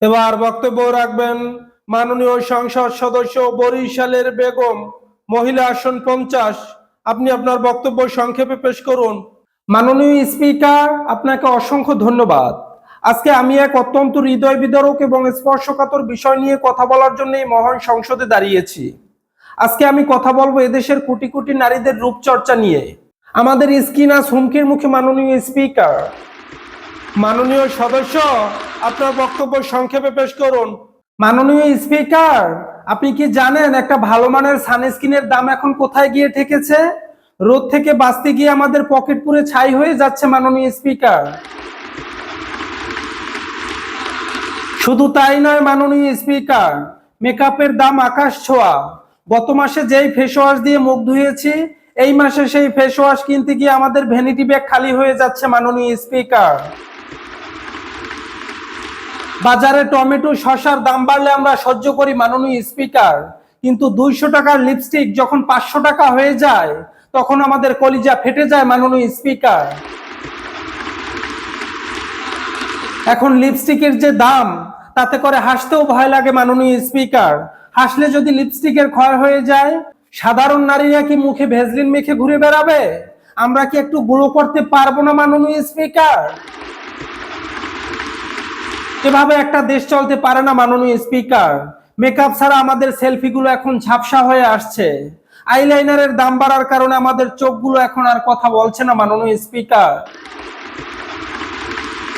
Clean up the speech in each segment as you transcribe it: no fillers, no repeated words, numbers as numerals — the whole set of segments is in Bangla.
এবার বক্তব্য রাখবেন মাননীয় সংসদ সদস্য বরিশালের বেগম, মহিলা আসন 50। আপনি আপনার বক্তব্য সংক্ষেপে পেশ করুন। মাননীয় স্পিকার, আপনাকে অসংখ্য ধন্যবাদ। আজকে আমি এক অত্যন্ত হৃদয় বিদারক এবং স্পর্শকাতর বিষয় নিয়ে কথা বলার জন্য এই মহান সংসদে দাঁড়িয়েছি। আজকে আমি কথা বলবো এদেশের কোটি কোটি নারীদের রূপচর্চা নিয়ে। আমাদের স্কিন আজ হুমকির মুখে। মাননীয় স্পিকার, মাননীয় সদস্য, আপনার বক্তব্য সংক্ষেপে পেশ করুন। মাননীয় স্পিকার, আপনি কি জানেন একটা ভালো মানের সানস্ক্রিনের দাম এখন কোথায় গিয়ে ঠেকেছে? রোদ থেকে বাঁচতে গিয়ে আমাদের পকেট পুরে ছাই হয়ে যাচ্ছে। মাননীয় স্পিকার, শুধু তাই নয় মাননীয় স্পিকার, মেকআপের দাম আকাশ ছোঁয়া। গত মাসে যেই ফেস ওয়াশ দিয়ে মুখ ধুয়েছি, এই মাসে সেই ফেস ওয়াশ কিনতে গিয়ে আমাদের ভ্যানিটি ব্যাগ খালি হয়ে যাচ্ছে। মাননীয় স্পিকার, বাজারে টমেটো শসার দাম বাড়লে আমরা সহ্য করি মাননীয় স্পিকার, কিন্তু 200 টাকার লিপস্টিক যখন 500 টাকা হয়ে যায় তখন আমাদের কলিজা ফেটে যায়। মাননীয় স্পিকার, এখন লিপস্টিকের যে দাম তাতে করে হাসতেও ভয় লাগে। মাননীয় স্পিকার, হাসলে যদি লিপস্টিকের ক্ষয় হয়ে যায়, সাধারণ নারীরা কি মুখে ভেজলিন মেখে ঘুরে বেড়াবে? আমরা কি একটু গ্লো করতে পারবো না? মাননীয় স্পিকার, এভাবে একটা দেশ চলতে পারে না। মাননীয় স্পিকার, মেকআপ ছাড়া আমাদের সেলফিগুলো এখন ঝাপসা হয়ে আসছে। আইলাইনারের দাম বাড়ার কারণে আমাদের চোখগুলো এখন আর কথা বলছে না। মাননীয় স্পিকার,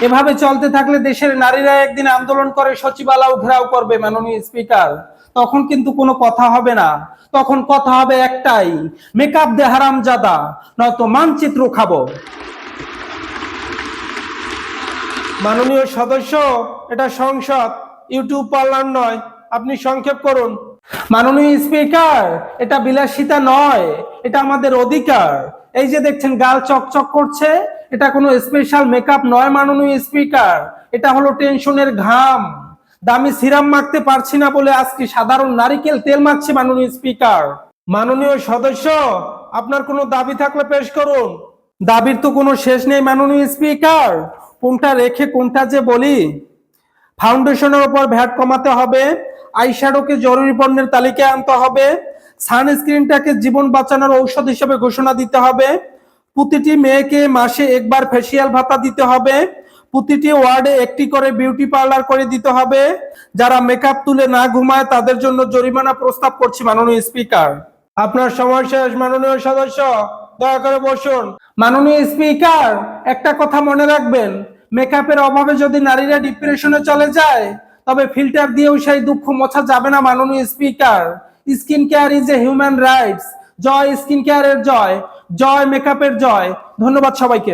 এভাবে চলতে থাকলে দেশের নারীরা একদিন আন্দোলন করে সচিবালয় ঘেরাও করবে। মাননীয় স্পিকার, তখন কিন্তু কোনো কথা হবে না, তখন কথা হবে একটাই, মেকআপ দে হারামজাদা, নয়তো মানচিত্র খাবো। মাননীয় সদস্য, এটা সংসদ, ইউটিউব পার্লার নয়, আপনি সংক্ষেপ করুন। মাননীয় স্পিকার, এটা বিলাসিতা নয়, এটা আমাদের অধিকার। এই যে দেখছেন গাল চকচক করছে, এটা কোনো স্পেশাল মেকআপ নয়। মাননীয় স্পিকার, এটা হলো টেনশনের ঘাম। দামি সিরাম মাখতে পারছি না বলে আজকে সাধারণ নারিকেল তেল মাখছি। মাননীয় স্পিকার, মাননীয় সদস্য, আপনার কোনো দাবি থাকলে পেশ করুন। দাবির তো কোনো শেষ নেই মাননীয় স্পিকার, কোনটা রেখে কোনটা যে বলি। ফাউন্ডেশনের উপর ভ্যাট কমাতে হবে, আইশ্যাডোকে জরুরি পণ্যের তালিকায় আনতে হবে, সানস্ক্রিনটাকে জীবন বাঁচানোর ঔষধ হিসেবে ঘোষণা দিতে হবে, প্রতিটি মেয়েকে মাসে একবার ফেসিয়াল ভাতা দিতে হবে, প্রতিটি ওয়ার্ডে একটি করে বিউটি পার্লার করে দিতে হবে, যারা মেকআপ তুলে না ঘুমায় তাদের জন্য জরিমানা প্রস্তাব করছি। মাননীয় স্পিকার, আপনার সময় শেষ। মাননীয় সদস্য, দয়া করে বসুন। মাননীয় স্পিকার, একটা কথা মনে রাখবেন, মেকআপের অভাবে যদি নারীরা ডিপ্রেশনে চলে যায় তবে ফিল্টার দিয়েও সেই দুঃখ মোছা যাবে না। মাননীয় speaker, skin care is a human rights. জয় স্কিন কেয়ারের জয়, জয় মেকআপের জয়। ধন্যবাদ সবাইকে।